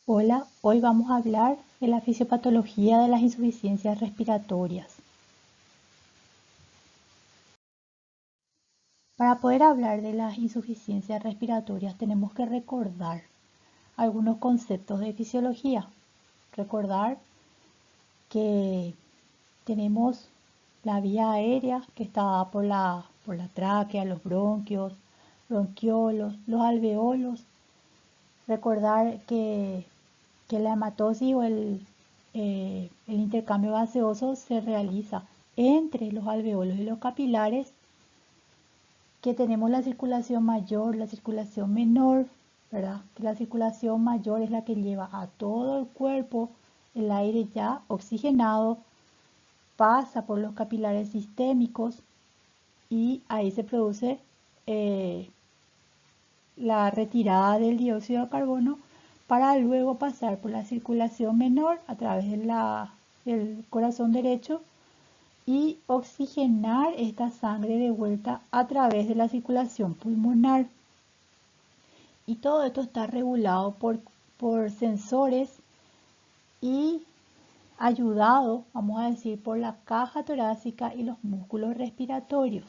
Hola, hoy vamos a hablar de la fisiopatología de las insuficiencias respiratorias. Para poder hablar de las insuficiencias respiratorias tenemos que recordar algunos conceptos de fisiología. Recordar que tenemos la vía aérea que está por la tráquea, los bronquios, bronquiolos, los alveolos. Recordar que la hematosis o el intercambio gaseoso se realiza entre los alveolos y los capilares, que tenemos la circulación mayor, la circulación menor, ¿verdad? Que la circulación mayor es la que lleva a todo el cuerpo el aire ya oxigenado, pasa por los capilares sistémicos y ahí se produce la retirada del dióxido de carbono para luego pasar por la circulación menor a través del corazón derecho y oxigenar esta sangre de vuelta a través de la circulación pulmonar. Y todo esto está regulado por sensores y ayudado, vamos a decir, por la caja torácica y los músculos respiratorios.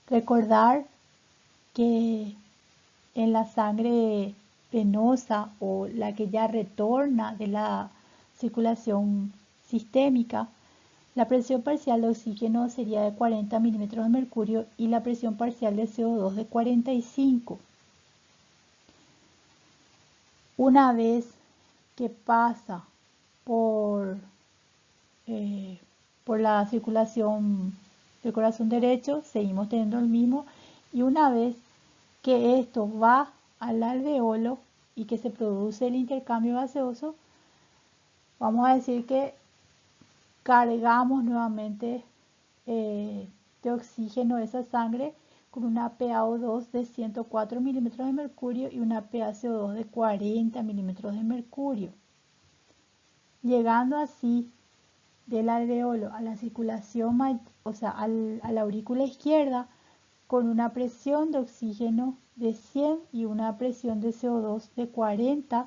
Recordar que en la sangre venosa o la que ya retorna de la circulación sistémica, la presión parcial de oxígeno sería de 40 milímetros de mercurio y la presión parcial de CO2 de 45. Una vez que pasa por, por la circulación del corazón derecho, seguimos teniendo el mismo, y una vez que esto va al alveolo y que se produce el intercambio gaseoso, vamos a decir que cargamos nuevamente de oxígeno esa sangre con una PaO2 de 104 milímetros de mercurio y una PaCO2 de 40 milímetros de mercurio, llegando así del alveolo a la circulación, o sea, a la aurícula izquierda, con una presión de oxígeno de 100 y una presión de CO2 de 40,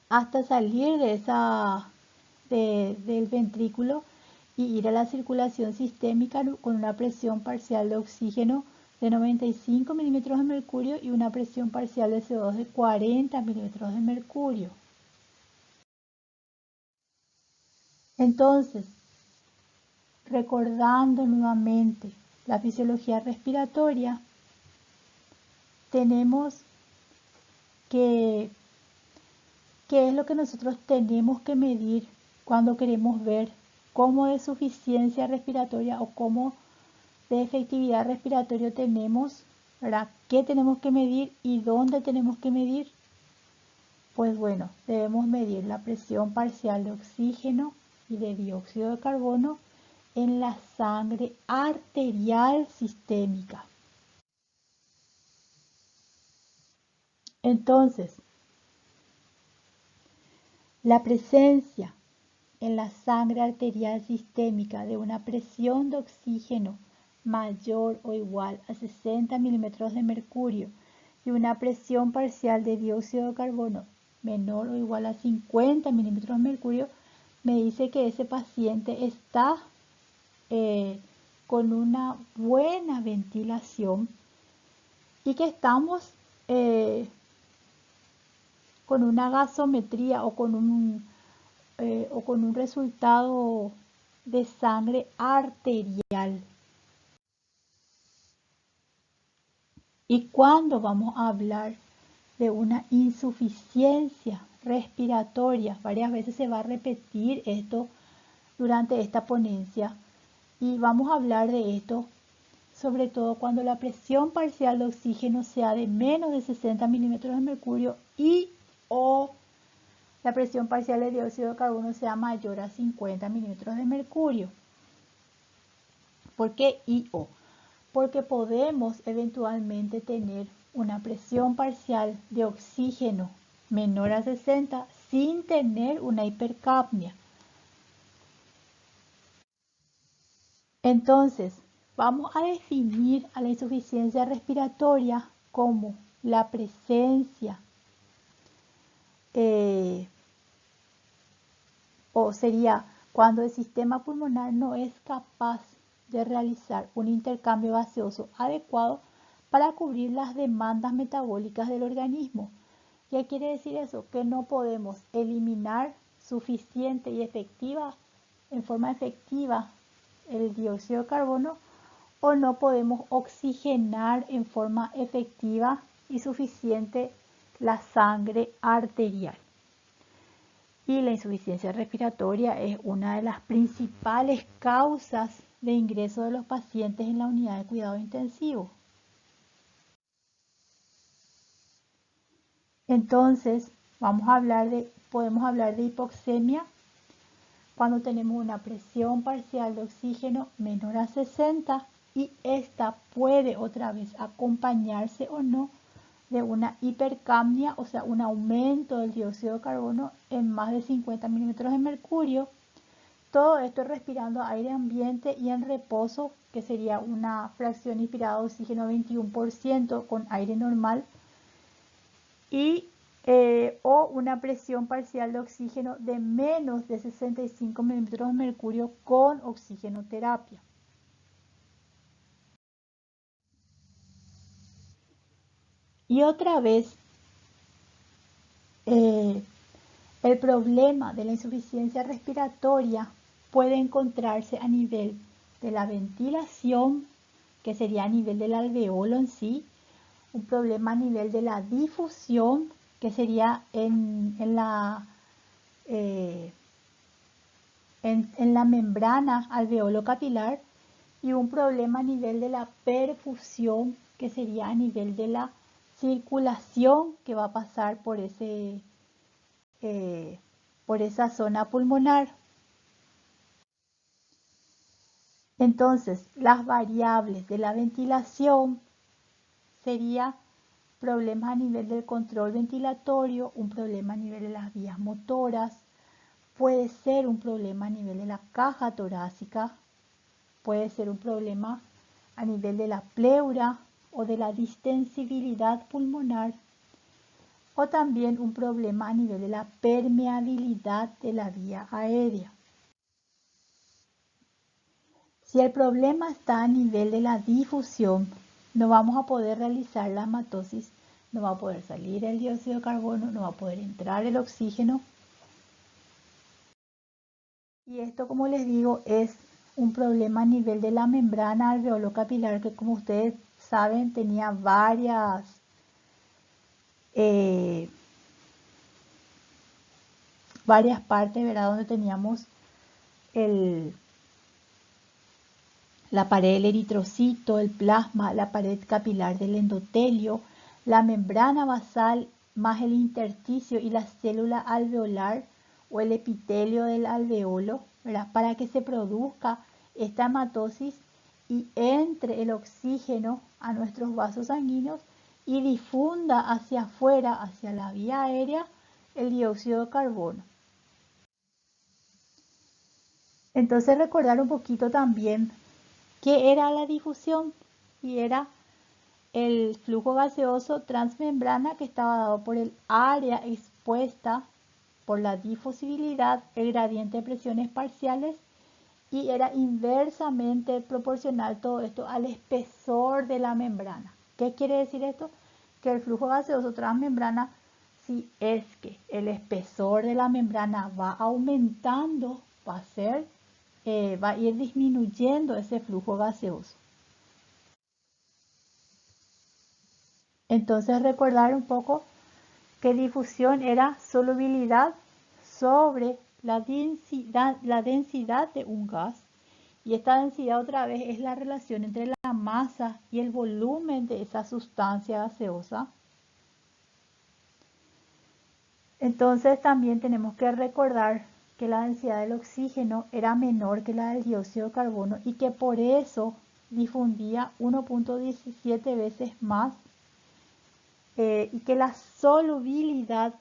hasta salir del ventrículo y ir a la circulación sistémica con una presión parcial de oxígeno de 95 milímetros de mercurio y una presión parcial de CO2 de 40 milímetros de mercurio. Entonces, recordando nuevamente la fisiología respiratoria, tenemos que qué es lo que nosotros tenemos que medir cuando queremos ver cómo de suficiencia respiratoria o cómo de efectividad respiratoria tenemos, ¿verdad? ¿Qué tenemos que medir y dónde tenemos que medir? Pues bueno, debemos medir la presión parcial de oxígeno y de dióxido de carbono en la sangre arterial sistémica. Entonces, la presencia en la sangre arterial sistémica de una presión de oxígeno mayor o igual a 60 milímetros de mercurio y una presión parcial de dióxido de carbono menor o igual a 50 milímetros de mercurio, me dice que ese paciente está con una buena ventilación y que estamos con una gasometría o con un resultado de sangre arterial. ¿Y cuándo vamos a hablar de una insuficiencia respiratoria? Varias veces se va a repetir esto durante esta ponencia y vamos a hablar de esto sobre todo cuando la presión parcial de oxígeno sea de menos de 60 milímetros de mercurio y o la presión parcial de dióxido de carbono sea mayor a 50 milímetros de mercurio. ¿Por qué I o? Porque podemos eventualmente tener una presión parcial de oxígeno menor a 60 sin tener una hipercapnia. Entonces, vamos a definir a la insuficiencia respiratoria como la presencia o sería cuando el sistema pulmonar no es capaz de realizar un intercambio gaseoso adecuado para cubrir las demandas metabólicas del organismo. ¿Qué quiere decir eso? Que no podemos eliminar suficiente y en forma efectiva el dióxido de carbono, o no podemos oxigenar en forma efectiva y suficiente la sangre arterial. Y la insuficiencia respiratoria es una de las principales causas de ingreso de los pacientes en la unidad de cuidado intensivo. Entonces, podemos hablar de hipoxemia cuando tenemos una presión parcial de oxígeno menor a 60 y esta puede otra vez acompañarse o no de una hipercapnia, o sea, un aumento del dióxido de carbono en más de 50 milímetros de mercurio. Todo esto respirando aire ambiente y en reposo, que sería una fracción inspirada de oxígeno 21% con aire normal, y o una presión parcial de oxígeno de menos de 65 milímetros de mercurio con oxigenoterapia. Y otra vez, el problema de la insuficiencia respiratoria puede encontrarse a nivel de la ventilación, que sería a nivel del alveolo en sí, un problema a nivel de la difusión, que sería en la membrana alveolo-capilar, y un problema a nivel de la perfusión, que sería a nivel de la circulación que va a pasar por esa zona pulmonar. Entonces, las variables de la ventilación sería problemas a nivel del control ventilatorio, un problema a nivel de las vías motoras, puede ser un problema a nivel de la caja torácica, puede ser un problema a nivel de la pleura o de la distensibilidad pulmonar, o también un problema a nivel de la permeabilidad de la vía aérea. Si el problema está a nivel de la difusión, no vamos a poder realizar la hematosis, no va a poder salir el dióxido de carbono, no va a poder entrar el oxígeno. Y esto, como les digo, es un problema a nivel de la membrana alveolo-capilar, que como ustedes saben tenía varias partes, ¿verdad? Donde teníamos la pared del eritrocito, el plasma, la pared capilar del endotelio, la membrana basal más el intersticio y la célula alveolar o el epitelio del alveolo, ¿verdad? Para que se produzca esta hematosis y entre el oxígeno a nuestros vasos sanguíneos y difunda hacia afuera, hacia la vía aérea, el dióxido de carbono. Entonces recordar un poquito también qué era la difusión, y era el flujo gaseoso transmembrana que estaba dado por el área expuesta por la difusibilidad, el gradiente de presiones parciales, y era inversamente proporcional todo esto al espesor de la membrana. ¿Qué quiere decir esto? Que el flujo gaseoso transmembrana, si es que el espesor de la membrana va aumentando, va a ir disminuyendo ese flujo gaseoso. Entonces recordar un poco que difusión era solubilidad sobre la densidad de un gas, y esta densidad otra vez es la relación entre la masa y el volumen de esa sustancia gaseosa. Entonces también tenemos que recordar que la densidad del oxígeno era menor que la del dióxido de carbono y que por eso difundía 1.17 veces más, y que la solubilidad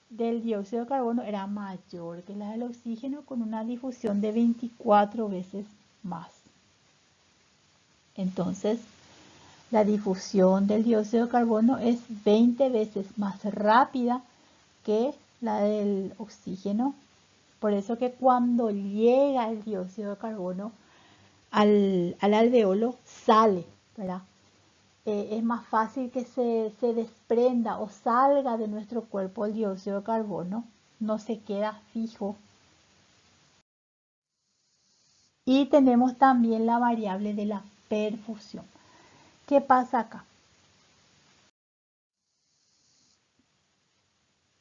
del dióxido de carbono era mayor que la del oxígeno, con una difusión de 24 veces más. Entonces, la difusión del dióxido de carbono es 20 veces más rápida que la del oxígeno. Por eso que cuando llega el dióxido de carbono al alveolo sale, ¿verdad? Es más fácil que se desprenda o salga de nuestro cuerpo el dióxido de carbono, no se queda fijo. Y tenemos también la variable de la perfusión. ¿Qué pasa acá?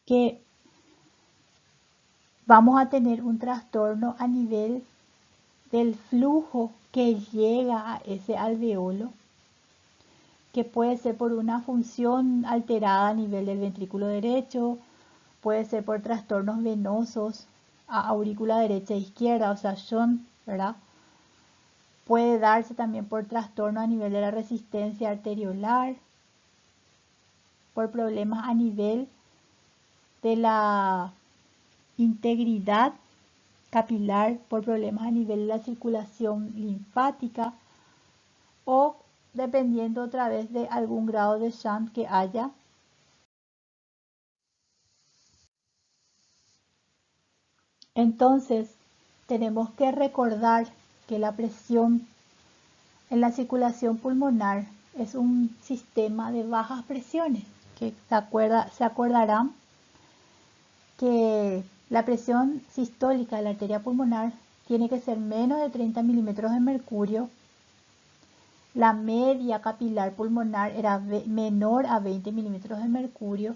Que vamos a tener un trastorno a nivel del flujo que llega a ese alveolo, que puede ser por una función alterada a nivel del ventrículo derecho, puede ser por trastornos venosos a aurícula derecha e izquierda, o sea, shunt, ¿verdad? Puede darse también por trastorno a nivel de la resistencia arteriolar, por problemas a nivel de la integridad capilar, por problemas a nivel de la circulación linfática o dependiendo otra vez de algún grado de shunt que haya. Entonces, tenemos que recordar que la presión en la circulación pulmonar es un sistema de bajas presiones, que se acordarán que la presión sistólica de la arteria pulmonar tiene que ser menos de 30 milímetros de mercurio. La media capilar pulmonar era menor a 20 milímetros de mercurio.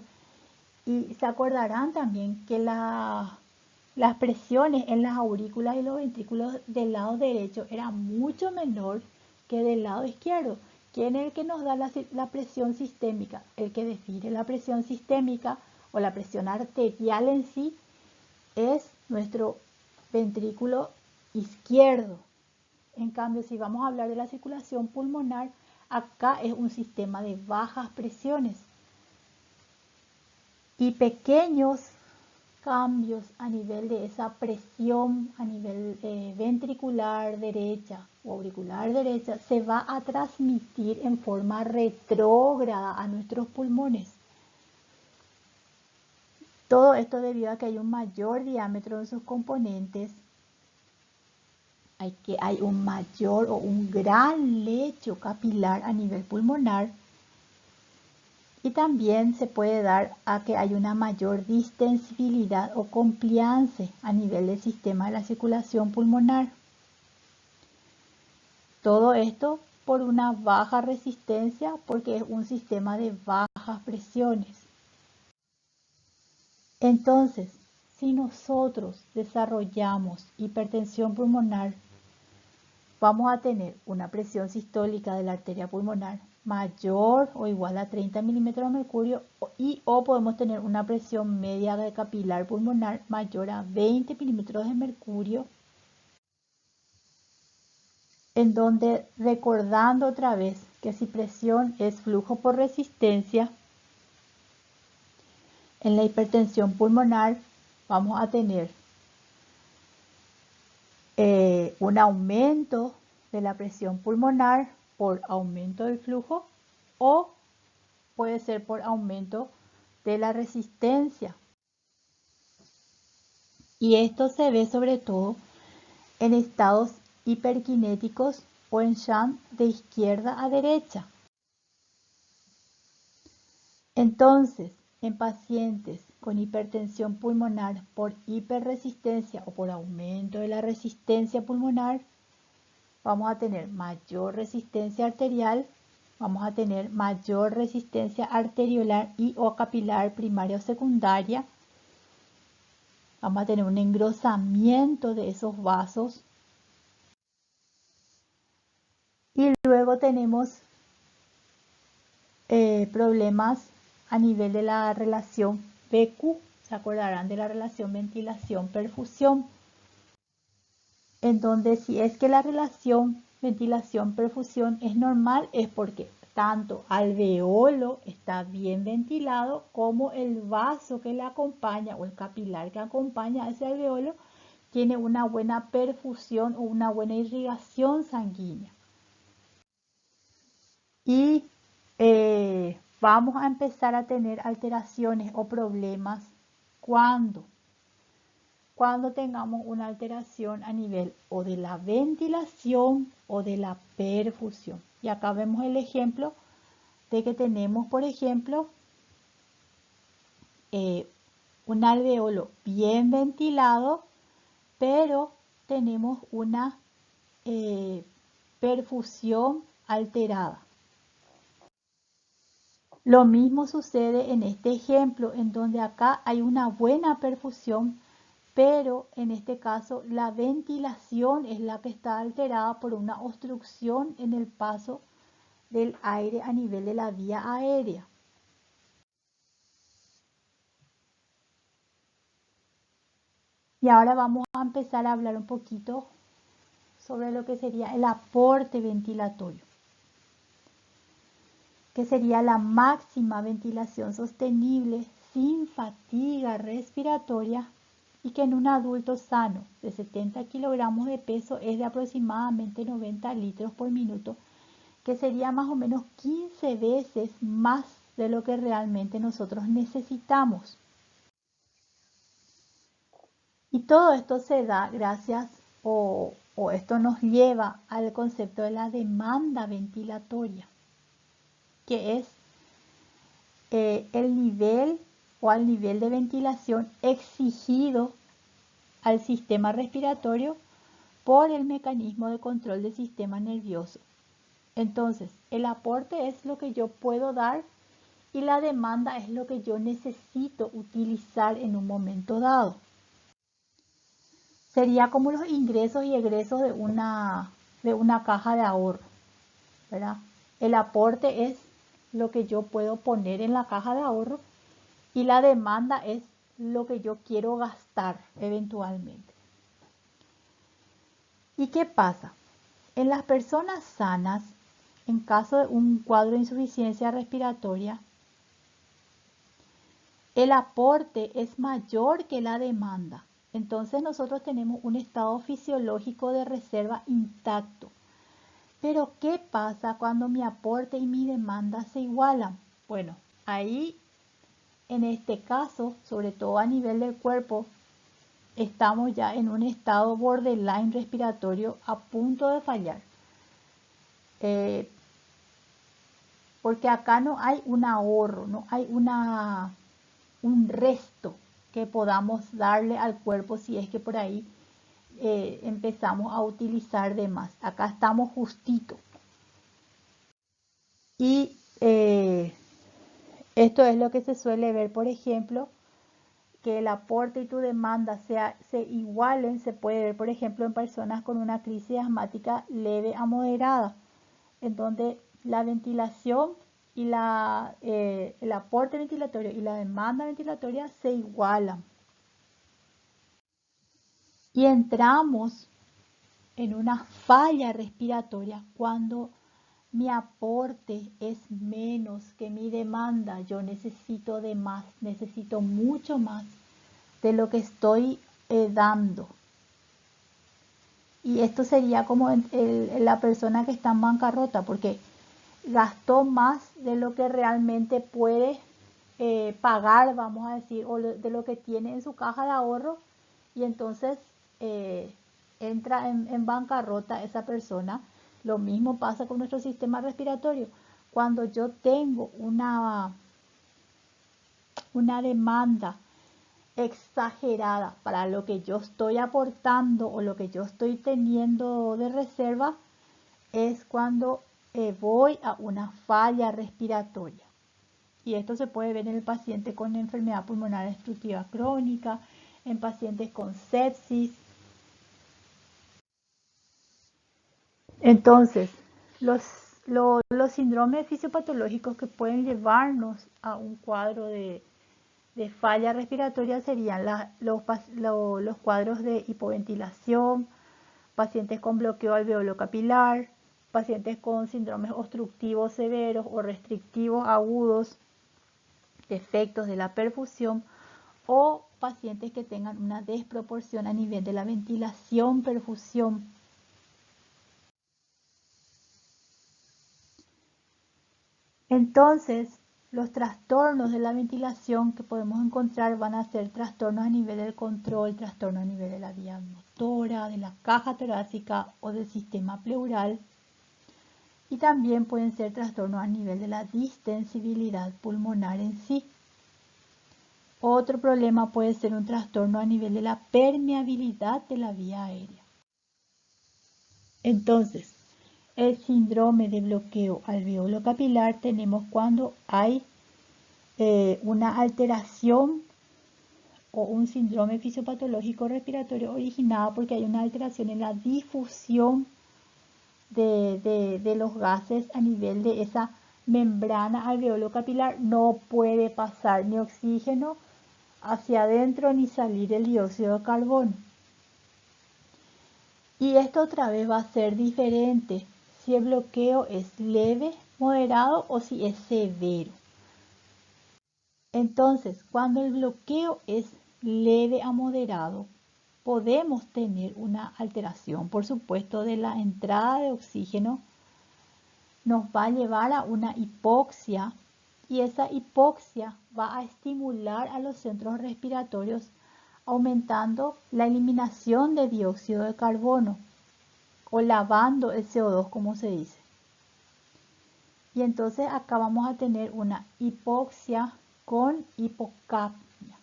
Y se acordarán también que las presiones en las aurículas y los ventrículos del lado derecho eran mucho menor que del lado izquierdo. ¿Quién es el que nos da la presión sistémica? El que define la presión sistémica o la presión arterial en sí es nuestro ventrículo izquierdo. En cambio, si vamos a hablar de la circulación pulmonar, acá es un sistema de bajas presiones. Y pequeños cambios a nivel de esa presión a nivel ventricular derecha o auricular derecha se va a transmitir en forma retrógrada a nuestros pulmones. Todo esto debido a que hay un mayor diámetro en sus componentes, hay un mayor o un gran lecho capilar a nivel pulmonar y también se puede dar a que hay una mayor distensibilidad o compliance a nivel del sistema de la circulación pulmonar. Todo esto por una baja resistencia porque es un sistema de bajas presiones. Entonces, si nosotros desarrollamos hipertensión pulmonar, vamos a tener una presión sistólica de la arteria pulmonar mayor o igual a 30 milímetros de mercurio o podemos tener una presión media de capilar pulmonar mayor a 20 milímetros de mercurio, en donde recordando otra vez que si presión es flujo por resistencia, en la hipertensión pulmonar vamos a tener un aumento de la presión pulmonar por aumento del flujo o puede ser por aumento de la resistencia. Y esto se ve sobre todo en estados hiperkinéticos o en shunt de izquierda a derecha. Entonces, en pacientes con hipertensión pulmonar por hiperresistencia o por aumento de la resistencia pulmonar, vamos a tener mayor resistencia arterial, vamos a tener mayor resistencia arteriolar y o capilar primaria o secundaria, vamos a tener un engrosamiento de esos vasos y luego tenemos problemas a nivel de la relación PQ, se acordarán de la relación ventilación-perfusión, en donde si es que la relación ventilación-perfusión es normal es porque tanto alveolo está bien ventilado como el vaso que le acompaña o el capilar que acompaña a ese alveolo tiene una buena perfusión o una buena irrigación sanguínea. Y vamos a empezar a tener alteraciones o problemas cuando tengamos una alteración a nivel o de la ventilación o de la perfusión. Y acá vemos el ejemplo de que tenemos, por ejemplo, un alveolo bien ventilado, pero tenemos una perfusión alterada. Lo mismo sucede en este ejemplo, en donde acá hay una buena perfusión, pero en este caso la ventilación es la que está alterada por una obstrucción en el paso del aire a nivel de la vía aérea. Y ahora vamos a empezar a hablar un poquito sobre lo que sería el aporte ventilatorio, que sería la máxima ventilación sostenible sin fatiga respiratoria y que en un adulto sano de 70 kilogramos de peso es de aproximadamente 90 litros por minuto, que sería más o menos 15 veces más de lo que realmente nosotros necesitamos. Y todo esto se da gracias o esto nos lleva al concepto de la demanda ventilatoria, que es el nivel o al nivel de ventilación exigido al sistema respiratorio por el mecanismo de control del sistema nervioso. Entonces, el aporte es lo que yo puedo dar y la demanda es lo que yo necesito utilizar en un momento dado. Sería como los ingresos y egresos de una caja de ahorro, ¿verdad? El aporte es lo que yo puedo poner en la caja de ahorro y la demanda es lo que yo quiero gastar eventualmente. ¿Y qué pasa? En las personas sanas, en caso de un cuadro de insuficiencia respiratoria, el aporte es mayor que la demanda. Entonces nosotros tenemos un estado fisiológico de reserva intacto. Pero ¿qué pasa cuando mi aporte y mi demanda se igualan? Bueno, ahí en este caso, sobre todo a nivel del cuerpo, estamos ya en un estado borderline respiratorio a punto de fallar. Porque acá no hay un ahorro, no hay un resto que podamos darle al cuerpo si es que por ahí empezamos a utilizar de más. Acá estamos justito. Y esto es lo que se suele ver, por ejemplo, que el aporte y tu demanda se igualen, se puede ver, por ejemplo, en personas con una crisis asmática leve a moderada, en donde la ventilación y el aporte ventilatorio y la demanda ventilatoria se igualan. Y entramos en una falla respiratoria cuando mi aporte es menos que mi demanda. Yo necesito de más, necesito mucho más de lo que estoy dando. Y esto sería como la persona que está en bancarrota, porque gastó más de lo que realmente puede pagar, vamos a decir, o de lo que tiene en su caja de ahorro, y entonces entra en bancarrota esa persona. Lo mismo pasa con nuestro sistema respiratorio. Cuando yo tengo una demanda exagerada para lo que yo estoy aportando o lo que yo estoy teniendo de reserva, es cuando voy a una falla respiratoria. Y esto se puede ver en el paciente con enfermedad pulmonar obstructiva crónica, en pacientes con sepsis. Entonces, los síndromes fisiopatológicos que pueden llevarnos a un cuadro de falla respiratoria serían los cuadros de hipoventilación, pacientes con bloqueo alveolo capilar, pacientes con síndromes obstructivos severos o restrictivos agudos, defectos de la perfusión o pacientes que tengan una desproporción a nivel de la ventilación-perfusión. Entonces, los trastornos de la ventilación que podemos encontrar van a ser trastornos a nivel del control, trastornos a nivel de la vía motora, de la caja torácica o del sistema pleural. Y también pueden ser trastornos a nivel de la distensibilidad pulmonar en sí. Otro problema puede ser un trastorno a nivel de la permeabilidad de la vía aérea. Entonces, el síndrome de bloqueo alveolo capilar tenemos cuando hay una alteración o un síndrome fisiopatológico respiratorio originado porque hay una alteración en la difusión de los gases a nivel de esa membrana alveolo capilar. No puede pasar ni oxígeno hacia adentro ni salir el dióxido de carbono. Y esto otra vez va a ser diferente si el bloqueo es leve, moderado o si es severo. Entonces, cuando el bloqueo es leve a moderado, podemos tener una alteración, por supuesto, de la entrada de oxígeno. Nos va a llevar a una hipoxia y esa hipoxia va a estimular a los centros respiratorios aumentando la eliminación de dióxido de carbono o lavando el CO2 como se dice. Y entonces acá vamos a tener una hipoxia con hipocapnia.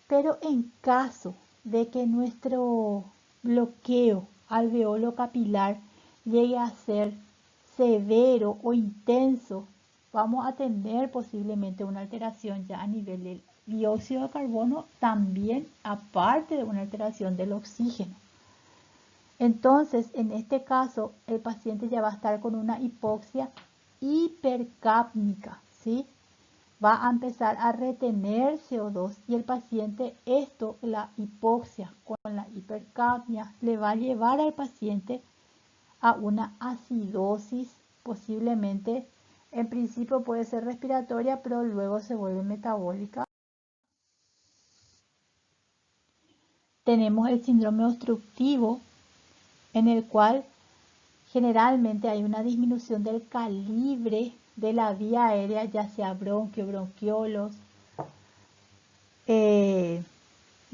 Pero en caso de que nuestro bloqueo alveolo capilar llegue a ser severo o intenso, vamos a tener posiblemente una alteración ya a nivel del dióxido de carbono, también aparte de una alteración del oxígeno. Entonces, en este caso, el paciente ya va a estar con una hipoxia hipercápnica, ¿sí? Va a empezar a retener CO2 y el paciente, la hipoxia con la hipercapnia, le va a llevar al paciente a una acidosis, posiblemente, en principio puede ser respiratoria, pero luego se vuelve metabólica. Tenemos el síndrome obstructivo, en el cual generalmente hay una disminución del calibre de la vía aérea, ya sea bronquio, bronquiolos, de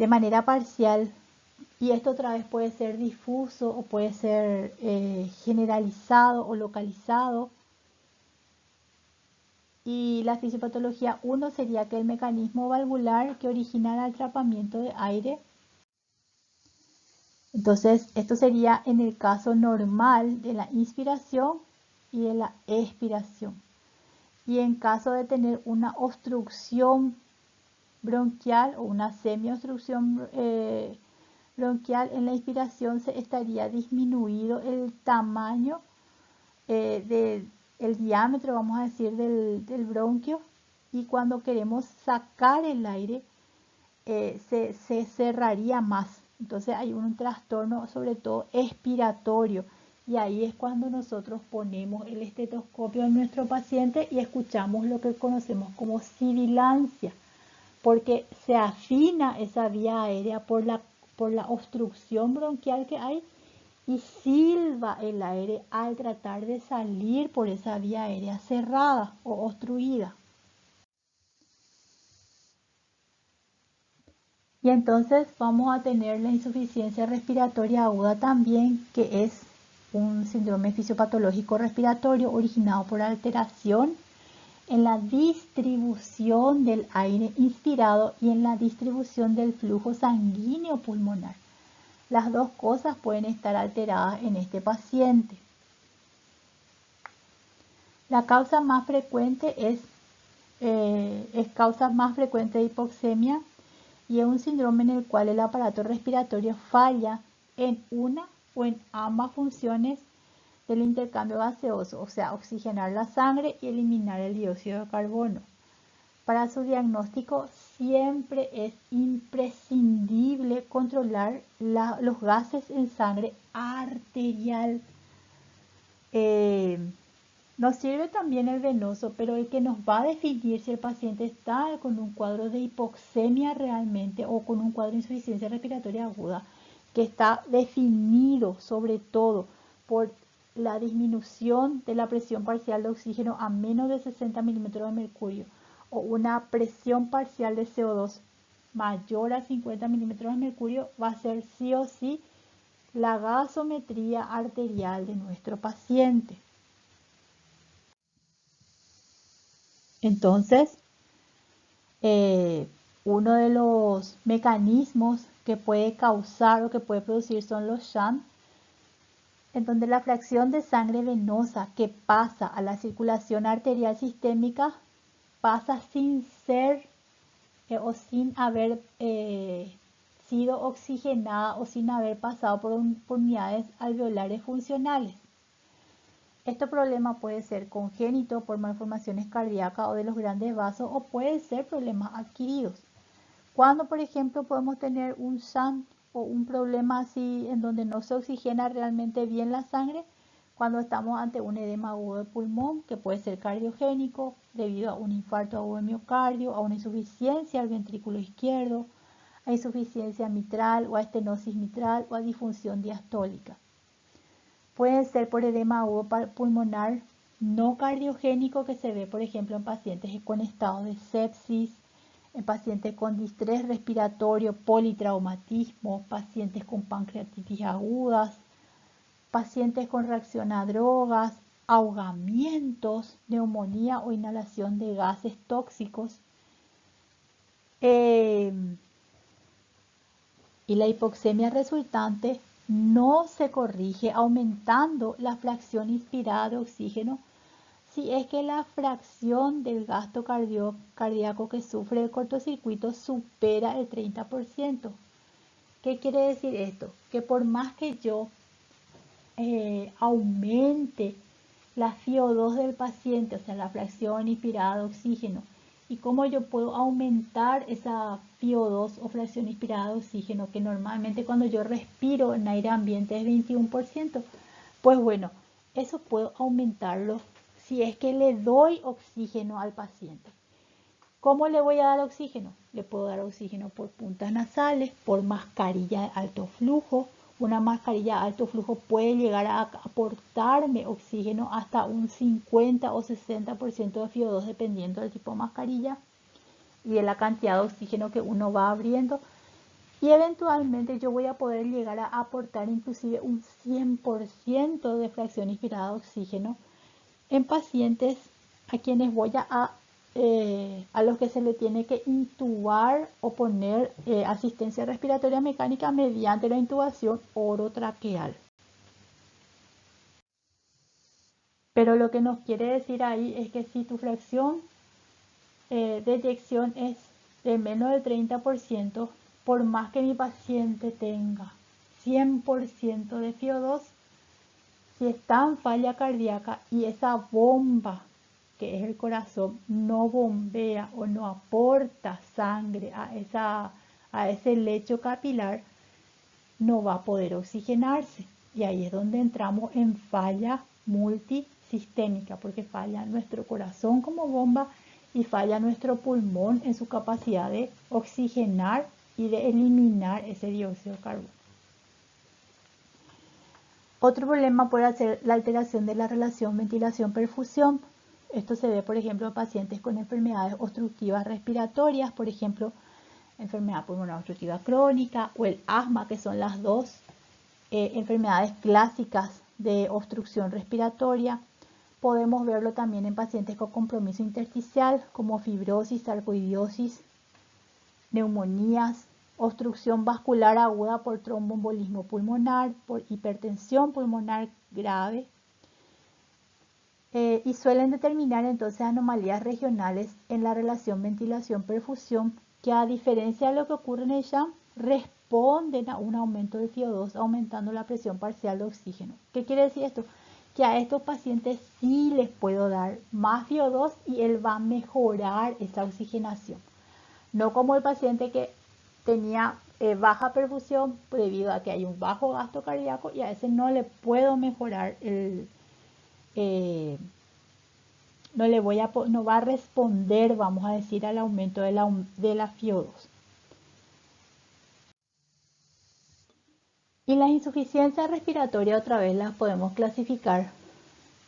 manera parcial, y esto otra vez puede ser difuso o puede ser generalizado o localizado. Y la fisiopatología 1 sería que el mecanismo valvular que origina el atrapamiento de aire. Entonces, esto sería en el caso normal de la inspiración y de la expiración. Y en caso de tener una obstrucción bronquial o una semiobstrucción bronquial, en la inspiración se estaría disminuido el tamaño el diámetro, vamos a decir, del bronquio, y cuando queremos sacar el aire se cerraría más. Entonces hay un trastorno sobre todo expiratorio, y ahí es cuando nosotros ponemos el estetoscopio en nuestro paciente y escuchamos lo que conocemos como sibilancia, porque se afina esa vía aérea por la obstrucción bronquial que hay y silba el aire al tratar de salir por esa vía aérea cerrada o obstruida. Y entonces vamos a tener la insuficiencia respiratoria aguda también, que es un síndrome fisiopatológico respiratorio originado por alteración en la distribución del aire inspirado y en la distribución del flujo sanguíneo pulmonar. Las dos cosas pueden estar alteradas en este paciente. La causa más frecuente es causa más frecuente de hipoxemia, y es un síndrome en el cual el aparato respiratorio falla en una o en ambas funciones del intercambio gaseoso, o sea, oxigenar la sangre y eliminar el dióxido de carbono. Para su diagnóstico siempre es imprescindible controlar los gases en sangre arterial. Nos sirve también el venoso, pero el que nos va a definir si el paciente está con un cuadro de hipoxemia realmente o con un cuadro de insuficiencia respiratoria aguda, que está definido sobre todo por la disminución de la presión parcial de oxígeno a menos de 60 milímetros de mercurio o una presión parcial de CO2 mayor a 50 milímetros de mercurio, va a ser sí o sí la gasometría arterial de nuestro paciente. Entonces, uno de los mecanismos que puede causar o que puede producir son los shunt, en donde la fracción de sangre venosa que pasa a la circulación arterial sistémica pasa sin ser o sin haber sido oxigenada o sin haber pasado por unidades alveolares funcionales. Este problema puede ser congénito por malformaciones cardíacas o de los grandes vasos o puede ser problemas adquiridos. Cuando, por ejemplo, podemos tener un shunt o un problema así en donde no se oxigena realmente bien la sangre, cuando estamos ante un edema agudo de pulmón, que puede ser cardiogénico debido a un infarto agudo de miocardio, a una insuficiencia al ventrículo izquierdo, a insuficiencia mitral o a estenosis mitral o a disfunción diastólica. Puede ser por edema agudo pulmonar no cardiogénico que se ve, por ejemplo, en pacientes con estado de sepsis, en pacientes con distrés respiratorio, politraumatismo, pacientes con pancreatitis agudas, pacientes con reacción a drogas, ahogamientos, neumonía o inhalación de gases tóxicos. Y la hipoxemia resultante no se corrige aumentando la fracción inspirada de oxígeno si es que la fracción del gasto cardíaco que sufre el cortocircuito supera el 30%. ¿Qué quiere decir esto? Que por más que yo aumente la FiO2 del paciente, o sea, la fracción inspirada de oxígeno, y cómo yo puedo aumentar esa FiO2 o fracción inspirada de oxígeno, que normalmente cuando yo respiro en aire ambiente es 21%, pues bueno, eso puedo aumentarlo si es que le doy oxígeno al paciente. ¿Cómo le voy a dar oxígeno? Le puedo dar oxígeno por puntas nasales, por mascarilla de alto flujo. Una mascarilla de alto flujo puede llegar a aportarme oxígeno hasta un 50 o 60% de FiO2 dependiendo del tipo de mascarilla y de la cantidad de oxígeno que uno va abriendo. Y eventualmente yo voy a poder llegar a aportar inclusive un 100% de fracción inspirada de oxígeno en pacientes a quienes voy a los que se le tiene que intubar o poner asistencia respiratoria mecánica mediante la intubación orotraqueal. Pero lo que nos quiere decir ahí es que si tu fracción de eyección es de menos del 30%, por más que mi paciente tenga 100% de FiO2, si está en falla cardíaca y esa bomba que es el corazón no bombea o no aporta sangre a ese lecho capilar, no va a poder oxigenarse. Y ahí es donde entramos en falla multisistémica, porque falla nuestro corazón como bomba y falla nuestro pulmón en su capacidad de oxigenar y de eliminar ese dióxido de carbono. Otro problema puede ser la alteración de la relación ventilación-perfusión. Esto se ve, por ejemplo, en pacientes con enfermedades obstructivas respiratorias, por ejemplo, enfermedad pulmonar obstructiva crónica o el asma, que son las dos enfermedades clásicas de obstrucción respiratoria. Podemos verlo también en pacientes con compromiso intersticial, como fibrosis, sarcoidosis, neumonías, obstrucción vascular aguda por tromboembolismo pulmonar, por hipertensión pulmonar grave, y suelen determinar entonces anomalías regionales en la relación ventilación-perfusión que, a diferencia de lo que ocurre en el SHAM, responden a un aumento del FiO2 aumentando la presión parcial de oxígeno. ¿Qué quiere decir esto? Que a estos pacientes sí les puedo dar más FiO2 y él va a mejorar esa oxigenación. No como el paciente que tenía baja perfusión debido a que hay un bajo gasto cardíaco y a ese no le puedo mejorar no va a responder, vamos a decir, al aumento de la, FiO2. Y las insuficiencias respiratorias otra vez las podemos clasificar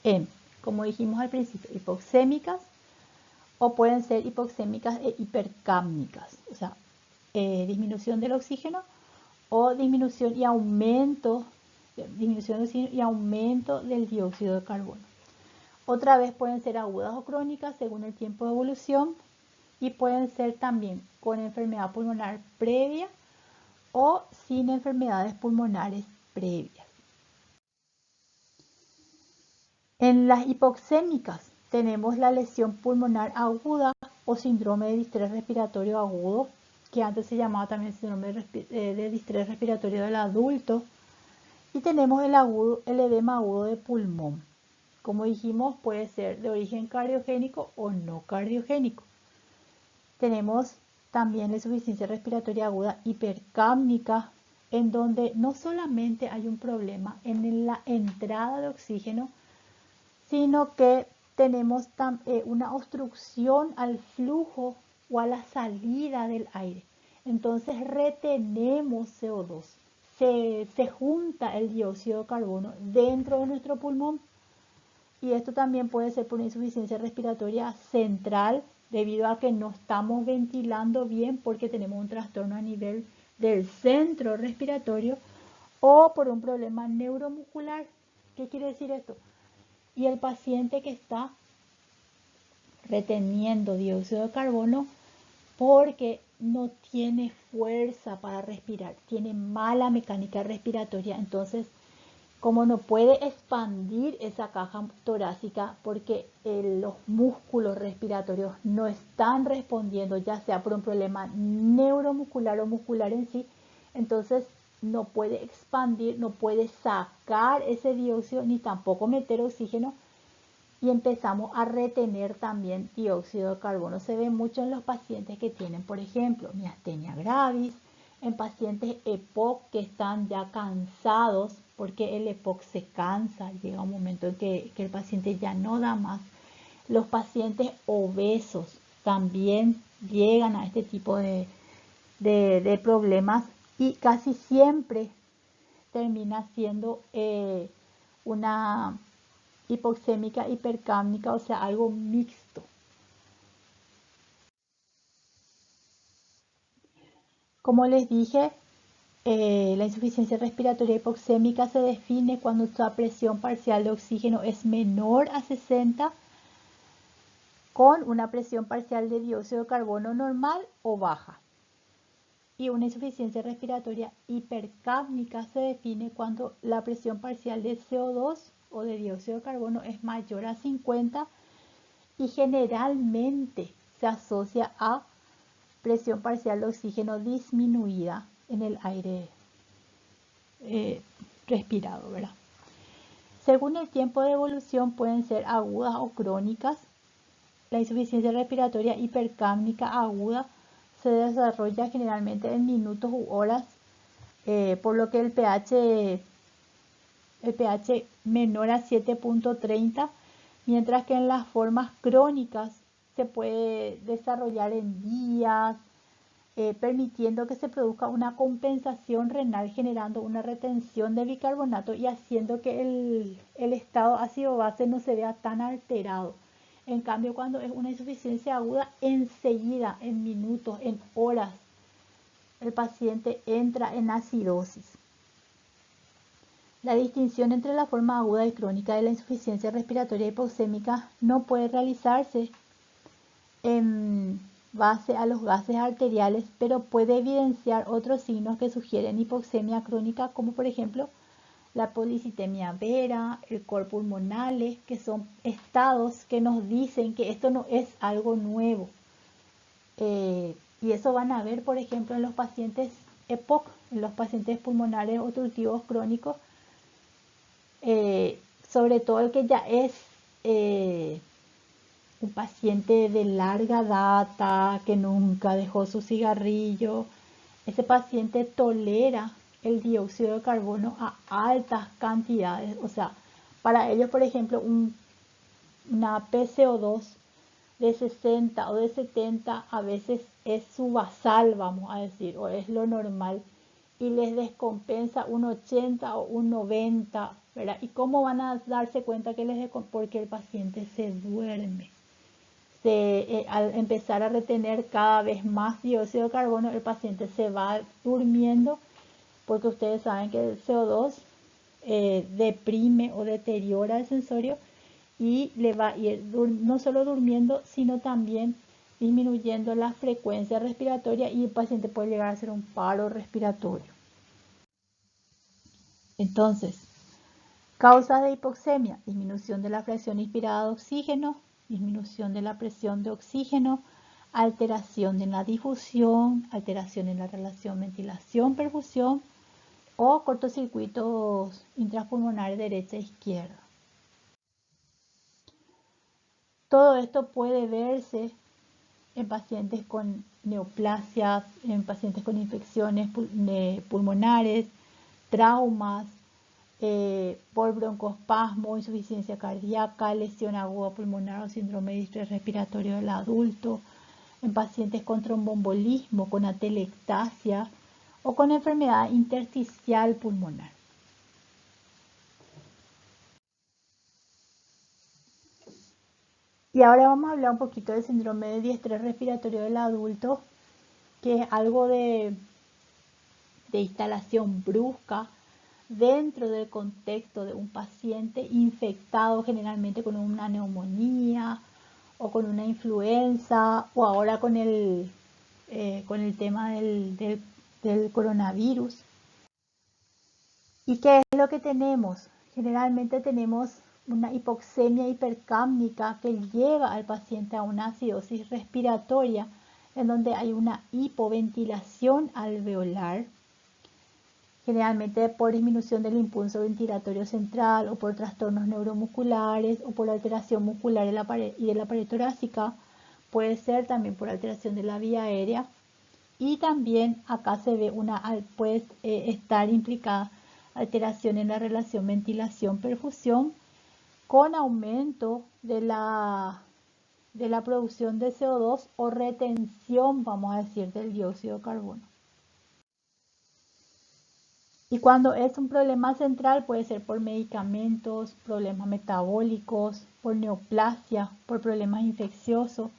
en, como dijimos al principio, hipoxémicas o pueden ser hipoxémicas e hipercápnicas, o sea, disminución del oxígeno o disminución y aumento del dióxido de carbono. Otra vez pueden ser agudas o crónicas según el tiempo de evolución y pueden ser también con enfermedad pulmonar previa o sin enfermedades pulmonares previas. En las hipoxémicas tenemos la lesión pulmonar aguda o síndrome de distrés respiratorio agudo, que antes se llamaba también síndrome de distrés respiratorio del adulto. Y tenemos el edema agudo de pulmón. Como dijimos, puede ser de origen cardiogénico o no cardiogénico. Tenemos también la insuficiencia respiratoria aguda hipercápnica, en donde no solamente hay un problema en la entrada de oxígeno, sino que tenemos una obstrucción al flujo o a la salida del aire. Entonces retenemos CO2, se junta el dióxido de carbono dentro de nuestro pulmón y esto también puede ser por una insuficiencia respiratoria central debido a que no estamos ventilando bien porque tenemos un trastorno a nivel del centro respiratorio o por un problema neuromuscular. ¿Qué quiere decir esto? Y el paciente que está reteniendo dióxido de carbono porque no tiene fuerza para respirar, tiene mala mecánica respiratoria, entonces como no puede expandir esa caja torácica porque los músculos respiratorios no están respondiendo, ya sea por un problema neuromuscular o muscular en sí, entonces no puede expandir, no puede sacar ese dióxido ni tampoco meter oxígeno y empezamos a retener también dióxido de carbono. Se ve mucho en los pacientes que tienen, por ejemplo, miastenia gravis, en pacientes EPOC que están ya cansados, porque el EPOC se cansa, llega un momento en que el paciente ya no da más. Los pacientes obesos también llegan a este tipo de problemas y casi siempre termina siendo una hipoxémica hipercápnica, o sea, algo mixto. Como les dije, la insuficiencia respiratoria hipoxémica se define cuando la presión parcial de oxígeno es menor a 60 con una presión parcial de dióxido de carbono normal o baja. Y una insuficiencia respiratoria hipercápnica se define cuando la presión parcial de CO2 o de dióxido de carbono es mayor a 50 y generalmente se asocia a presión parcial de oxígeno disminuida en el aire respirado, ¿verdad? Según el tiempo de evolución pueden ser agudas o crónicas. La insuficiencia respiratoria hipercápnica aguda se desarrolla generalmente en minutos u horas, por lo que el pH menor a 7.30, mientras que en las formas crónicas se puede desarrollar en días, permitiendo que se produzca una compensación renal generando una retención de bicarbonato y haciendo que el estado ácido-base no se vea tan alterado. En cambio, cuando es una insuficiencia aguda, enseguida, en minutos, en horas, el paciente entra en acidosis. La distinción entre la forma aguda y crónica de la insuficiencia respiratoria hipoxémica no puede realizarse en base a los gases arteriales, pero puede evidenciar otros signos que sugieren hipoxemia crónica, como por ejemplo la policitemia vera, el cor pulmonale, que son estados que nos dicen que esto no es algo nuevo. Y eso van a ver, por ejemplo, en los pacientes EPOC, en los pacientes pulmonares obstructivos crónicos, sobre todo el que ya es un paciente de larga data, que nunca dejó su cigarrillo. Ese paciente tolera el dióxido de carbono a altas cantidades. O sea, para ellos, por ejemplo, una PCO2 de 60 o de 70 a veces es su basal, vamos a decir, o es lo normal. y les descompensa un 80 o un 90, ¿verdad? ¿Y cómo van a darse cuenta que les descompensa? Porque el paciente se duerme. Al empezar a retener cada vez más dióxido de carbono, el paciente se va durmiendo, porque ustedes saben que el CO2 deprime o deteriora el sensorio y le va a ir no solo durmiendo, sino también disminuyendo la frecuencia respiratoria y el paciente puede llegar a hacer un paro respiratorio. Entonces, causas de hipoxemia: disminución de la fracción inspirada de oxígeno, disminución de la presión de oxígeno, alteración en la difusión, alteración en la relación ventilación-perfusión o cortocircuitos intrapulmonares derecha e izquierda. Todo esto puede verse en pacientes con neoplasias, en pacientes con infecciones pulmonares, traumas, por broncoespasmo, insuficiencia cardíaca, lesión aguda pulmonar o síndrome de distrés respiratorio del adulto, en pacientes con tromboembolismo, con atelectasia o con enfermedad intersticial pulmonar. Y ahora vamos a hablar un poquito del síndrome de distrés respiratorio del adulto, que es algo de instalación brusca dentro del contexto de un paciente infectado, generalmente con una neumonía o con una influenza, o ahora con el tema del coronavirus. ¿Y qué es lo que tenemos? Generalmente tenemos una hipoxemia hipercápnica que lleva al paciente a una acidosis respiratoria, en donde hay una hipoventilación alveolar, generalmente por disminución del impulso ventilatorio central o por trastornos neuromusculares o por alteración muscular de la pared torácica. Puede ser también por alteración de la vía aérea, y también acá se ve puede estar implicada alteración en la relación ventilación-perfusión con aumento de la producción de CO2 o retención, vamos a decir, del dióxido de carbono. Y cuando es un problema central puede ser por medicamentos, problemas metabólicos, por neoplasia, por problemas infecciosos.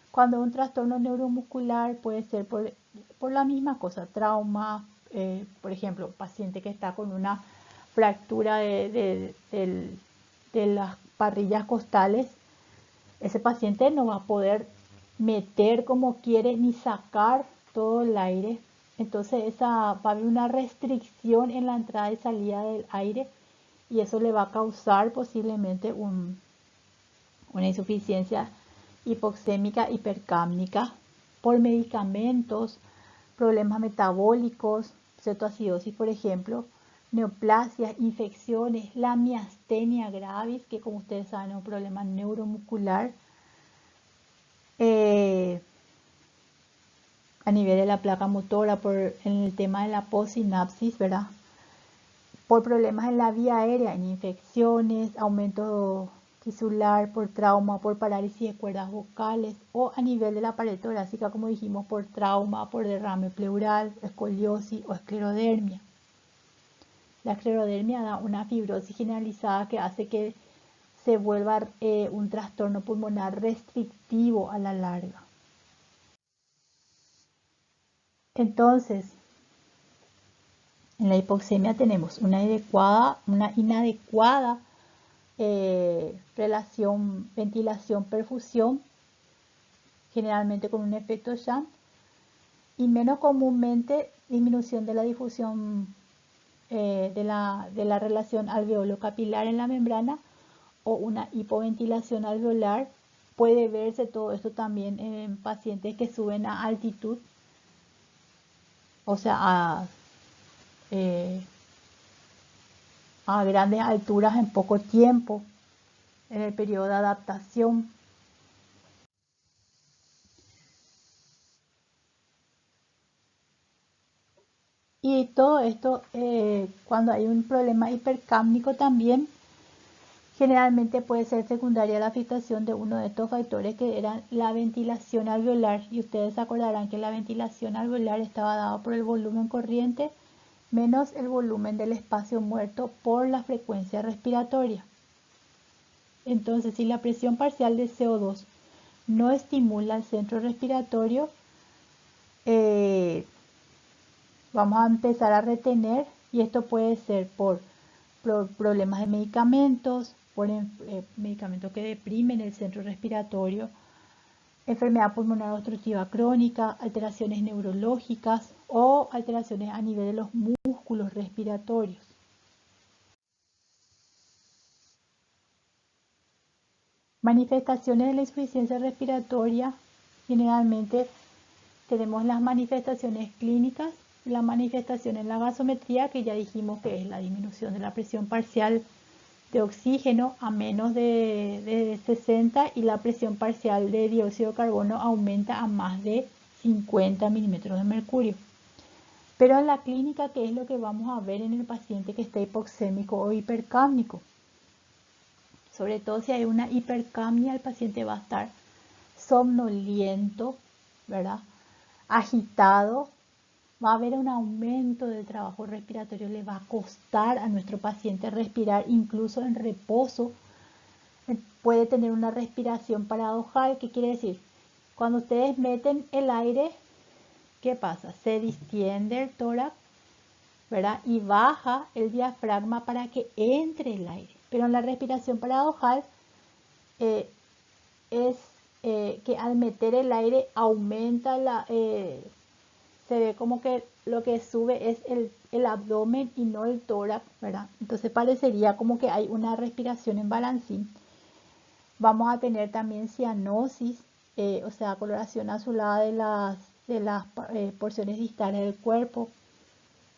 Cuando es un trastorno neuromuscular puede ser por la misma cosa, trauma, por ejemplo, paciente que está con una fractura de las parrillas costales, ese paciente no va a poder meter como quiere ni sacar todo el aire. Entonces va a haber una restricción en la entrada y salida del aire, y eso le va a causar posiblemente una insuficiencia hipoxémica hipercápnica por medicamentos, problemas metabólicos, cetoacidosis por ejemplo, neoplasias, infecciones, la miastenia gravis, que como ustedes saben es un problema neuromuscular, a nivel de la placa motora, en el tema de la postsinapsis, ¿verdad? Por problemas en la vía aérea, en infecciones, aumento tisular, por trauma, por parálisis de cuerdas vocales, o a nivel de la pared torácica, como dijimos, por trauma, por derrame pleural, escoliosis o esclerodermia. La esclerodermia da una fibrosis generalizada que hace que se vuelva un trastorno pulmonar restrictivo a la larga. Entonces, en la hipoxemia tenemos una inadecuada relación ventilación-perfusión, generalmente con un efecto shunt, y menos comúnmente disminución de la difusión de la relación alveolo-capilar en la membrana o una hipoventilación alveolar. Puede verse todo esto también en pacientes que suben a altitud, o sea, a grandes alturas en poco tiempo, en el periodo de adaptación. Y todo esto, cuando hay un problema hipercápnico también, generalmente puede ser secundaria la afectación de uno de estos factores, que eran la ventilación alveolar. Y ustedes se acordarán que la ventilación alveolar estaba dada por el volumen corriente menos el volumen del espacio muerto por la frecuencia respiratoria. Entonces, si la presión parcial de CO2 no estimula el centro respiratorio, vamos a empezar a retener, y esto puede ser por problemas de medicamentos, por medicamentos que deprimen el centro respiratorio, enfermedad pulmonar obstructiva crónica, alteraciones neurológicas o alteraciones a nivel de los músculos respiratorios. Manifestaciones de la insuficiencia respiratoria: generalmente tenemos las manifestaciones clínicas, la manifestación en la gasometría, que ya dijimos que es la disminución de la presión parcial de oxígeno a menos de 60, y la presión parcial de dióxido de carbono aumenta a más de 50 milímetros de mercurio. Pero en la clínica, ¿qué es lo que vamos a ver en el paciente que está hipoxémico o hipercámnico? Sobre todo si hay una hipercapnia, el paciente va a estar somnoliento, ¿verdad? Agitado, va a haber un aumento del trabajo respiratorio, le va a costar a nuestro paciente respirar, incluso en reposo. Puede tener una respiración paradojal. ¿Qué quiere decir? Cuando ustedes meten el aire, ¿qué pasa? Se distiende el tórax, ¿verdad? Y baja el diafragma para que entre el aire. Pero en la respiración paradojal es que al meter el aire aumenta se ve como que lo que sube es el abdomen y no el tórax, ¿verdad? Entonces parecería como que hay una respiración en balancín. Vamos a tener también cianosis, o sea, coloración azulada de las porciones distales del cuerpo,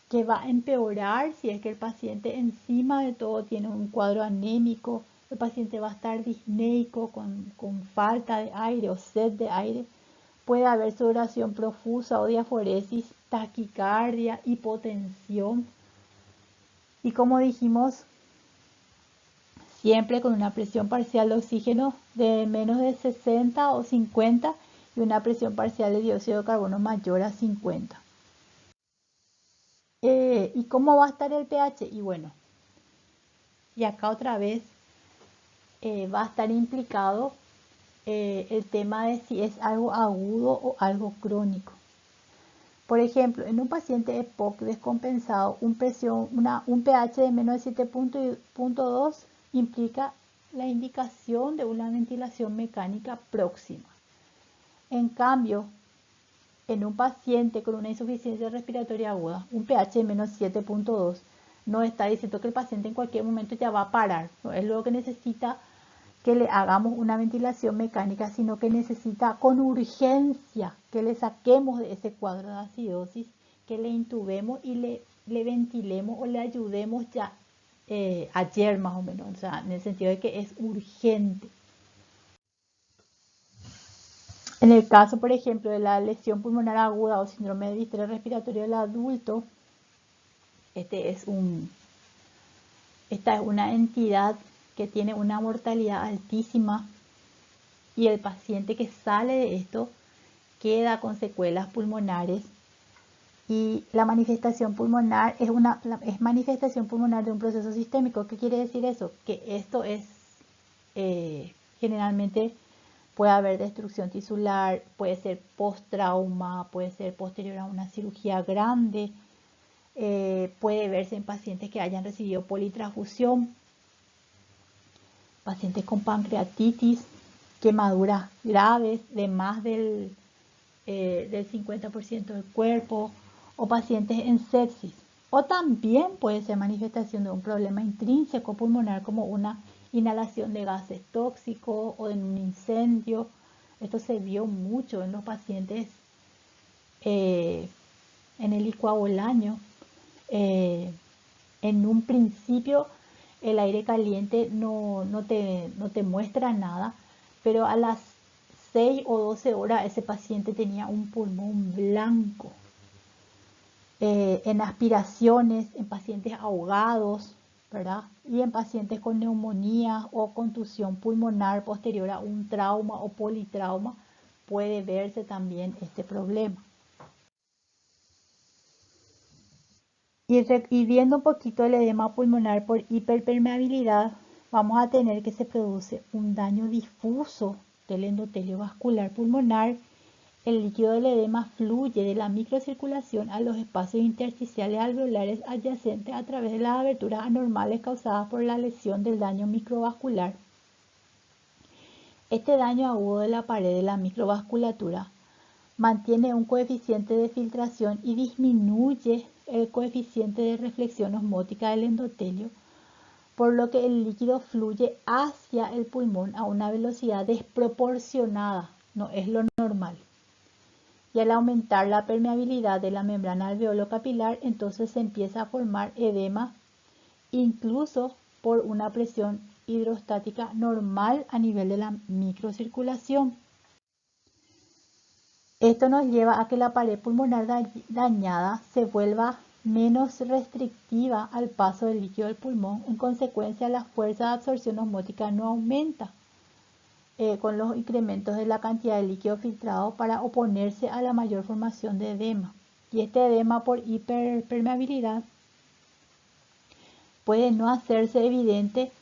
que va a empeorar si es que el paciente encima de todo tiene un cuadro anémico. El paciente va a estar disneico, con falta de aire o sed de aire. Puede haber sudoración profusa o diaforesis, taquicardia, hipotensión. Y como dijimos, siempre con una presión parcial de oxígeno de menos de 60 o 50 y una presión parcial de dióxido de carbono mayor a 50. ¿Y cómo va a estar el pH? Y bueno, y acá otra vez va a estar implicado el tema de si es algo agudo o algo crónico. Por ejemplo, en un paciente EPOC descompensado, un pH de menos de 7.2 implica la indicación de una ventilación mecánica próxima. En cambio, en un paciente con una insuficiencia respiratoria aguda, un pH de menos 7.2 no está diciendo que el paciente en cualquier momento ya va a parar. No es lo que necesita que le hagamos una ventilación mecánica, sino que necesita con urgencia que le saquemos de ese cuadro de acidosis, que le intubemos y le ventilemos o le ayudemos ya ayer más o menos, o sea, en el sentido de que es urgente. En el caso, por ejemplo, de la lesión pulmonar aguda o síndrome de distrés respiratorio del adulto, esta es una entidad que tiene una mortalidad altísima, y el paciente que sale de esto queda con secuelas pulmonares, y la manifestación pulmonar es manifestación pulmonar de un proceso sistémico. ¿Qué quiere decir eso? Que esto es generalmente puede haber destrucción tisular, puede ser post-trauma, puede ser posterior a una cirugía grande, puede verse en pacientes que hayan recibido politransfusión, pacientes con pancreatitis, quemaduras graves de más del 50% del cuerpo, o pacientes en sepsis. O también puede ser manifestación de un problema intrínseco pulmonar, como una inhalación de gases tóxicos o en un incendio. Esto se vio mucho en los pacientes en el licuabolaño. En un principio el aire caliente no te muestra nada, pero a las 6 o 12 horas ese paciente tenía un pulmón blanco. En aspiraciones, en pacientes ahogados, ¿verdad? Y en pacientes con neumonía o contusión pulmonar posterior a un trauma o politrauma puede verse también este problema. Y viendo un poquito el edema pulmonar por hiperpermeabilidad, vamos a tener que se produce un daño difuso del endotelio vascular pulmonar. El líquido del edema fluye de la microcirculación a los espacios intersticiales alveolares adyacentes a través de las aberturas anormales causadas por la lesión del daño microvascular. Este daño agudo de la pared de la microvasculatura mantiene un coeficiente de filtración y disminuye el coeficiente de reflexión osmótica del endotelio, por lo que el líquido fluye hacia el pulmón a una velocidad desproporcionada, no es lo normal. Y al aumentar la permeabilidad de la membrana alveolo-capilar, entonces se empieza a formar edema, incluso por una presión hidrostática normal a nivel de la microcirculación. Esto nos lleva a que la pared pulmonar dañada se vuelva menos restrictiva al paso del líquido del pulmón. En consecuencia, la fuerza de absorción osmótica no aumenta con los incrementos de la cantidad de líquido filtrado para oponerse a la mayor formación de edema. Y este edema por hiperpermeabilidad puede no hacerse evidente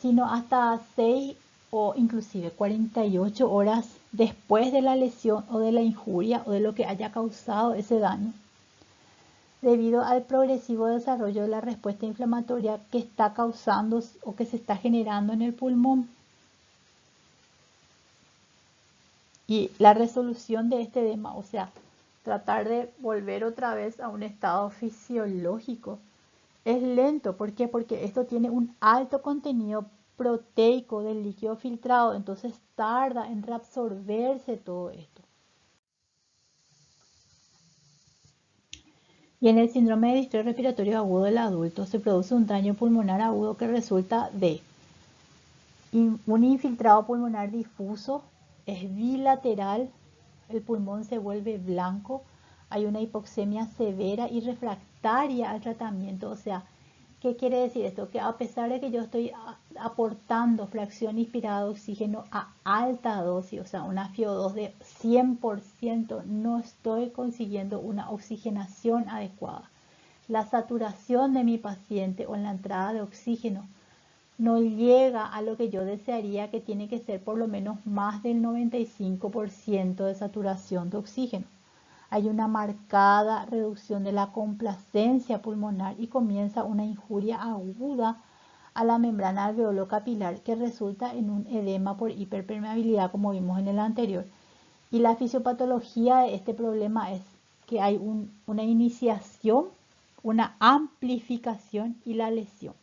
sino hasta 6 o inclusive 48 horas después de la lesión o de la injuria o de lo que haya causado ese daño, debido al progresivo desarrollo de la respuesta inflamatoria que está causando o que se está generando en el pulmón. Y la resolución de este edema, o sea, tratar de volver otra vez a un estado fisiológico, es lento. ¿Por qué? Porque esto tiene un alto contenido proteico del líquido filtrado, entonces tarda en reabsorberse todo esto. Y en el síndrome de distrés respiratorio agudo del adulto se produce un daño pulmonar agudo que resulta de un infiltrado pulmonar difuso, es bilateral, el pulmón se vuelve blanco, hay una hipoxemia severa y refractaria al tratamiento. O sea, ¿qué quiere decir esto? Que a pesar de que yo estoy aportando fracción inspirada de oxígeno a alta dosis, o sea, una FiO2 de 100%, no estoy consiguiendo una oxigenación adecuada. La saturación de mi paciente o la entrada de oxígeno no llega a lo que yo desearía, que tiene que ser por lo menos más del 95% de saturación de oxígeno. Hay una marcada reducción de la complacencia pulmonar y comienza una injuria aguda a la membrana alveolo-capilar que resulta en un edema por hiperpermeabilidad, como vimos en el anterior. Y la fisiopatología de este problema es que hay una iniciación, una amplificación y la lesión.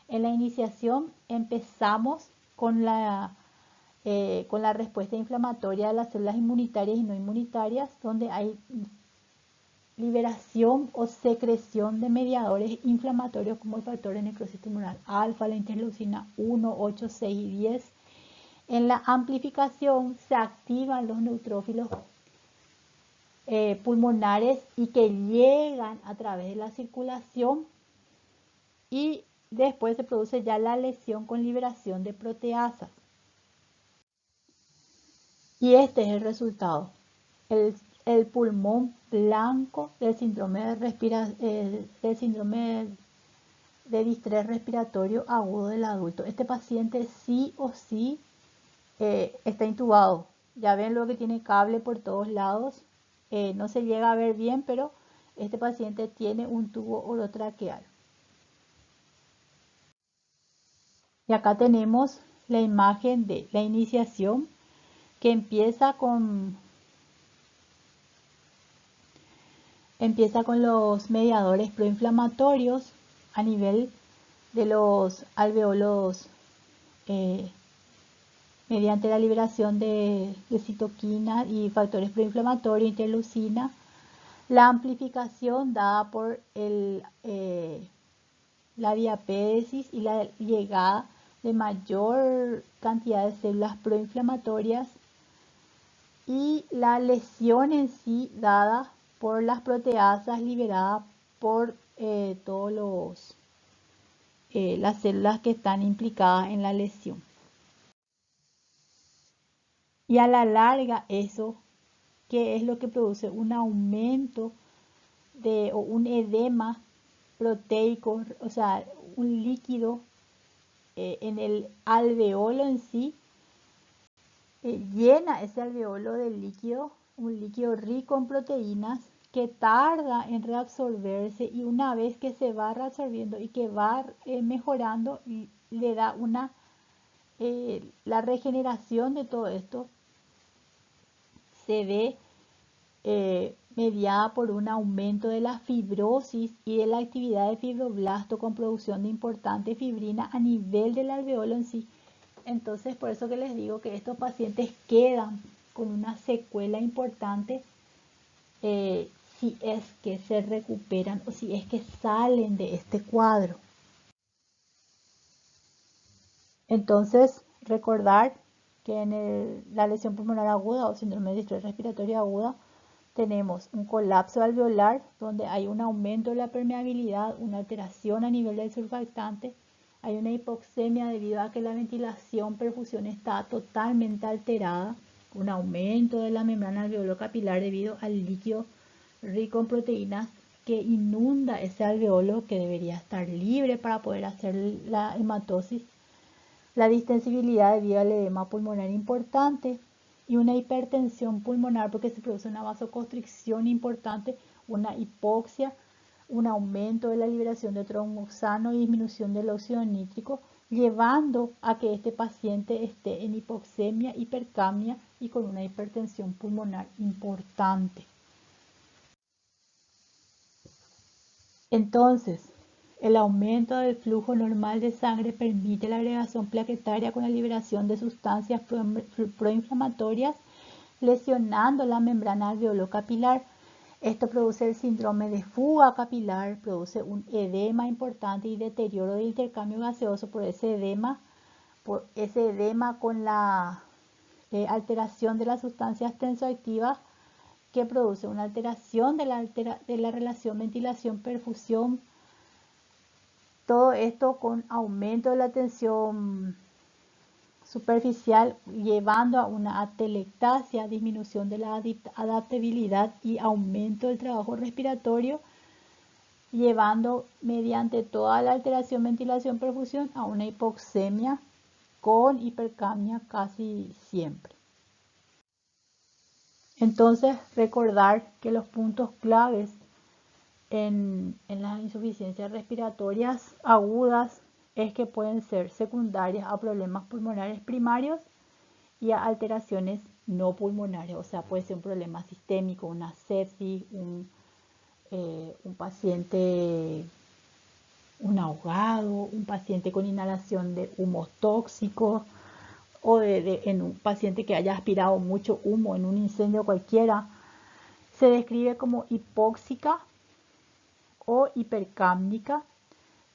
En la iniciación empezamos con la respuesta inflamatoria de las células inmunitarias y no inmunitarias, donde hay liberación o secreción de mediadores inflamatorios como el factor de necrosis tumoral alfa, la interleucina 1, 8, 6 y 10. En la amplificación se activan los neutrófilos pulmonares y que llegan a través de la circulación, y después se produce ya la lesión con liberación de proteasas. Y este es el resultado, el pulmón blanco del síndrome de distrés respiratorio agudo del adulto. Este paciente sí o sí está intubado. Ya ven lo que tiene cable por todos lados. No se llega a ver bien, pero este paciente tiene un tubo orotraqueal. Y acá tenemos la imagen de la iniciación, que empieza con los mediadores proinflamatorios a nivel de los alveolos mediante la liberación de citoquinas y factores proinflamatorios, interleucina. La amplificación dada por la diapédesis y la llegada de mayor cantidad de células proinflamatorias, y la lesión en sí dada por las proteasas liberadas por todas las células que están implicadas en la lesión. Y a la larga eso, ¿qué es lo que produce? Un aumento o un edema proteico, o sea, un líquido en el alveolo en sí, llena ese alveolo de líquido, un líquido rico en proteínas que tarda en reabsorberse, y una vez que se va reabsorbiendo y que va mejorando, le da la regeneración de todo esto se ve mediada por un aumento de la fibrosis y de la actividad de fibroblasto con producción de importante fibrina a nivel del alveolo en sí. Entonces, por eso que les digo que estos pacientes quedan con una secuela importante si es que se recuperan o si es que salen de este cuadro. Entonces, recordar que en la lesión pulmonar aguda o síndrome de distrés respiratorio aguda tenemos un colapso alveolar donde hay un aumento de la permeabilidad, una alteración a nivel del surfactante, hay una hipoxemia debido a que la ventilación perfusión está totalmente alterada, un aumento de la membrana alveolo-capilar debido al líquido rico en proteínas que inunda ese alveolo que debería estar libre para poder hacer la hematosis, la distensibilidad debido al edema pulmonar importante y una hipertensión pulmonar porque se produce una vasoconstricción importante, una hipoxia, un aumento de la liberación de tromboxano y disminución del óxido nítrico, llevando a que este paciente esté en hipoxemia, hipercapnia y con una hipertensión pulmonar importante. Entonces, el aumento del flujo normal de sangre permite la agregación plaquetaria con la liberación de sustancias proinflamatorias, lesionando la membrana alveolo-capilar. Esto produce el síndrome de fuga capilar, produce un edema importante y deterioro del intercambio gaseoso por ese edema con la alteración de las sustancias tensoactivas que produce una alteración de la relación ventilación-perfusión. Todo esto con aumento de la tensión superficial, llevando a una atelectasia, disminución de la adaptabilidad y aumento del trabajo respiratorio, llevando mediante toda la alteración ventilación-perfusión a una hipoxemia con hipercapnia casi siempre. Entonces, recordar que los puntos claves en las insuficiencias respiratorias agudas es que pueden ser secundarias a problemas pulmonares primarios y a alteraciones no pulmonares, o sea, puede ser un problema sistémico, una sepsis, un paciente, un ahogado, un paciente con inhalación de humos tóxicos o en un paciente que haya aspirado mucho humo en un incendio cualquiera. Se describe como hipóxica o hipercápnica,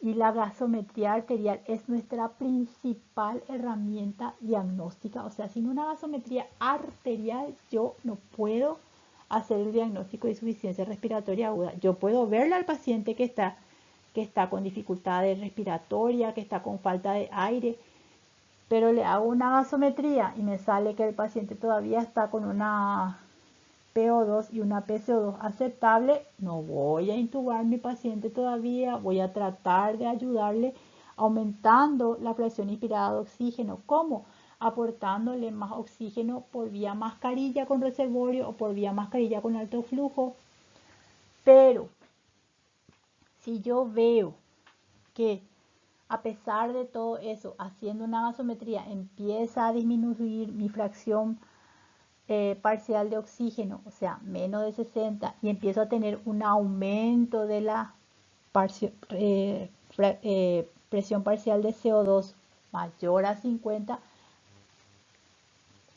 y la gasometría arterial es nuestra principal herramienta diagnóstica. O sea, sin una gasometría arterial yo no puedo hacer el diagnóstico de insuficiencia respiratoria aguda. Yo puedo verle al paciente que está con dificultades respiratorias, que está con falta de aire, pero le hago una gasometría y me sale que el paciente todavía está con una PO2 y una PCO2 aceptable, no voy a intubar a mi paciente todavía, voy a tratar de ayudarle aumentando la presión inspirada de oxígeno. ¿Cómo? Aportándole más oxígeno por vía mascarilla con reservorio o por vía mascarilla con alto flujo. Pero si yo veo que a pesar de todo eso, haciendo una gasometría empieza a disminuir mi fracción parcial de oxígeno, o sea, menos de 60, y empiezo a tener un aumento de la presión parcial de CO2 mayor a 50,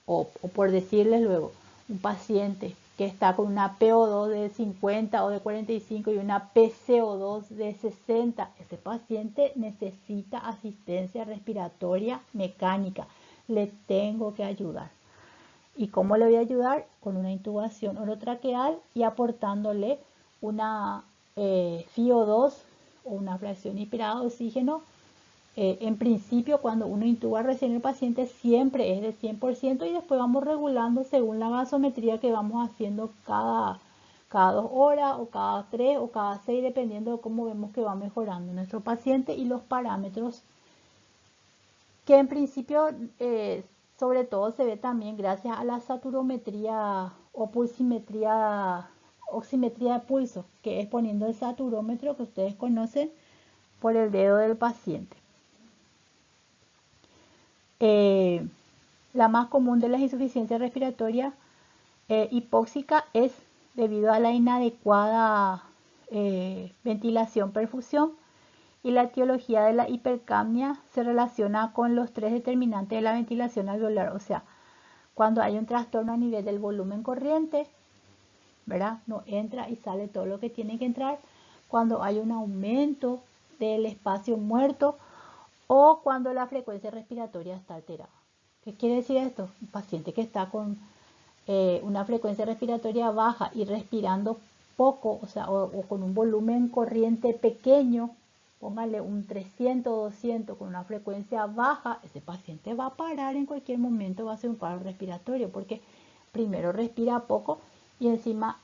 o por decirles luego, un paciente que está con una PO2 de 50 o de 45 y una PCO2 de 60, ese paciente necesita asistencia respiratoria mecánica, le tengo que ayudar. ¿Y cómo le voy a ayudar? Con una intubación orotraqueal y aportándole una FiO2 o una fracción inspirada de oxígeno. En principio, cuando uno intuba recién el paciente, siempre es de 100% y después vamos regulando según la gasometría que vamos haciendo cada cada 2 horas o cada 3 o cada 6, dependiendo de cómo vemos que va mejorando nuestro paciente y los parámetros que en principio sobre todo se ve también gracias a la saturometría o pulsimetría, oximetría de pulso, que es poniendo el saturómetro que ustedes conocen por el dedo del paciente. La más común de las insuficiencias respiratorias hipóxica es debido a la inadecuada ventilación-perfusión, y la etiología de la hipercapnia se relaciona con los 3 determinantes de la ventilación alveolar, o sea, cuando hay un trastorno a nivel del volumen corriente, ¿verdad? No entra y sale todo lo que tiene que entrar, cuando hay un aumento del espacio muerto o cuando la frecuencia respiratoria está alterada. ¿Qué quiere decir esto? Un paciente que está con una frecuencia respiratoria baja y respirando poco, o sea, o con un volumen corriente pequeño, póngale un 300 o 200 con una frecuencia baja, ese paciente va a parar en cualquier momento, va a hacer un paro respiratorio, porque primero respira poco y encima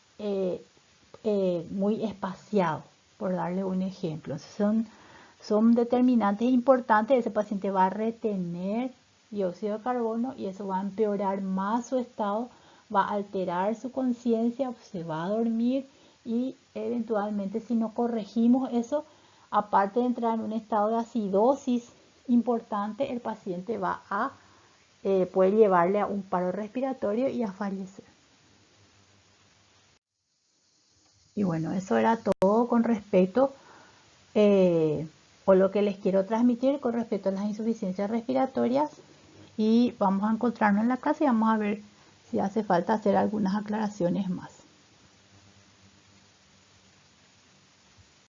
muy espaciado, por darle un ejemplo. Son determinantes importantes. Ese paciente va a retener dióxido de carbono y eso va a empeorar más su estado, va a alterar su conciencia, se va a dormir y eventualmente, si no corregimos eso, aparte de entrar en un estado de acidosis importante, el paciente va a puede llevarle a un paro respiratorio y a fallecer. Y bueno, eso era todo con respecto o lo que les quiero transmitir con respecto a las insuficiencias respiratorias, y vamos a encontrarnos en la clase y vamos a ver si hace falta hacer algunas aclaraciones más.